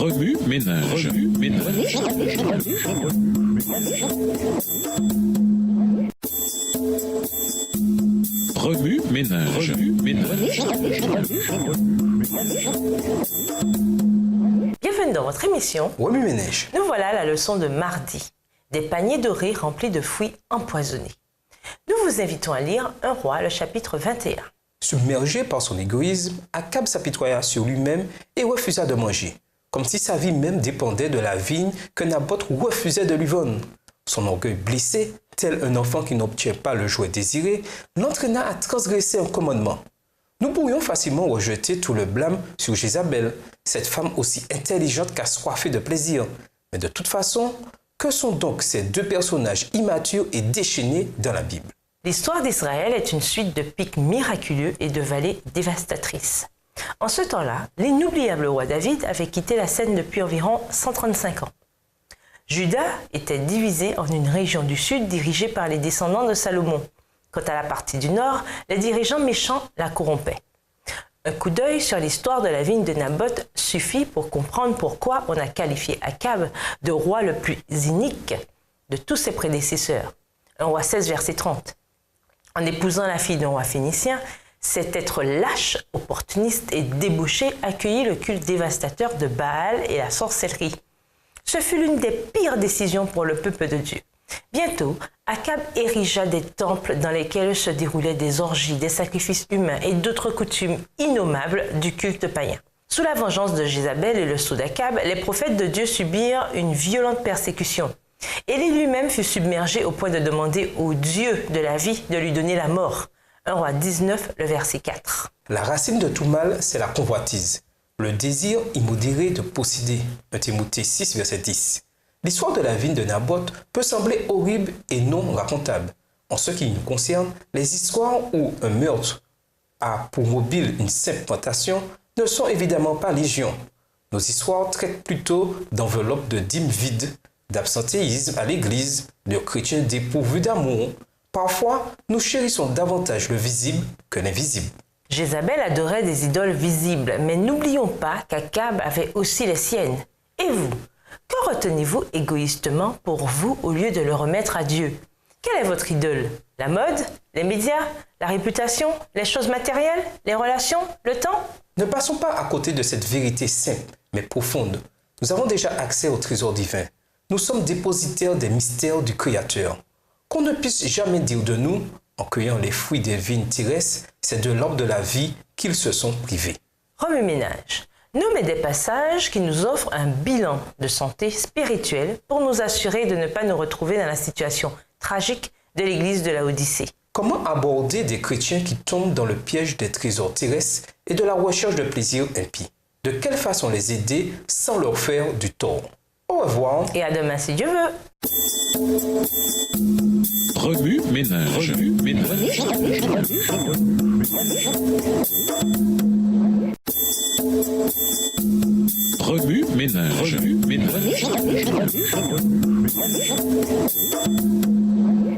Remue ménage. Remue ménage. Bienvenue dans votre émission Remue ménage. Nous voilà à la leçon de mardi. Des paniers dorés remplis de fruits empoisonnés. Nous vous invitons à lire 1 Roi, le chapitre 21. Submergé par son égoïsme, Akab s'apitoya sur lui-même et refusa de manger, comme si sa vie même dépendait de la vigne que Naboth refusait de lui vendre. Son orgueil blessé, tel un enfant qui n'obtient pas le jouet désiré, l'entraîna à transgresser un commandement. Nous pourrions facilement rejeter tout le blâme sur Jézabel, cette femme aussi intelligente qu'assoiffée de plaisir. Mais de toute façon, que sont donc ces deux personnages immatures et déchaînés dans la Bible? L'histoire d'Israël est une suite de pics miraculeux et de vallées dévastatrices. En ce temps-là, l'inoubliable roi David avait quitté la scène depuis environ 135 ans. Juda était divisé en une région du sud dirigée par les descendants de Salomon. Quant à la partie du nord, les dirigeants méchants la corrompaient. Un coup d'œil sur l'histoire de la vigne de Naboth suffit pour comprendre pourquoi on a qualifié Akab de roi le plus inique de tous ses prédécesseurs. 1 Roi 16, verset 30. En épousant la fille d'un roi phénicien, cet être lâche, opportuniste et débauché accueillit le culte dévastateur de Baal et la sorcellerie. Ce fut l'une des pires décisions pour le peuple de Dieu. Bientôt, Akab érigea des temples dans lesquels se déroulaient des orgies, des sacrifices humains et d'autres coutumes innommables du culte païen. Sous la vengeance de Jézabel et le sceau d'Akab, les prophètes de Dieu subirent une violente persécution. Élie lui-même fut submergé au point de demander au Dieu de la vie de lui donner la mort. 1 Roi 19, le verset 4. La racine de tout mal, c'est la convoitise, le désir immodéré de posséder. 1 Timothée 6, verset 10. L'histoire de la vigne de Naboth peut sembler horrible et non racontable. En ce qui nous concerne, les histoires où un meurtre a pour mobile une simple plantation ne sont évidemment pas légion. Nos histoires traitent plutôt d'enveloppes de dîmes vides, d'absentéisme à l'église, de chrétiens dépourvus d'amour. Parfois, nous chérissons davantage le visible que l'invisible. Jézabel adorait des idoles visibles, mais n'oublions pas qu'Akab avait aussi les siennes. Et vous, que retenez-vous égoïstement pour vous au lieu de le remettre à Dieu? Quelle est votre idole? La mode? Les médias? La réputation? Les choses matérielles? Les relations? Le temps? Ne passons pas à côté de cette vérité simple, mais profonde. Nous avons déjà accès au trésor divin. Nous sommes dépositaires des mystères du Créateur. Qu'on ne puisse jamais dire de nous, en cueillant les fruits des vignes terrestres, c'est de l'arbre de la vie qu'ils se sont privés. Remue ménage. Nommez des passages qui nous offrent un bilan de santé spirituelle pour nous assurer de ne pas nous retrouver dans la situation tragique de l'église de la Odyssée. Comment aborder des chrétiens qui tombent dans le piège des trésors terrestres et de la recherche de plaisir impie? De quelle façon les aider sans leur faire du tort? Au revoir. Et à demain si Dieu veut. Remue ménage. Remue ménage.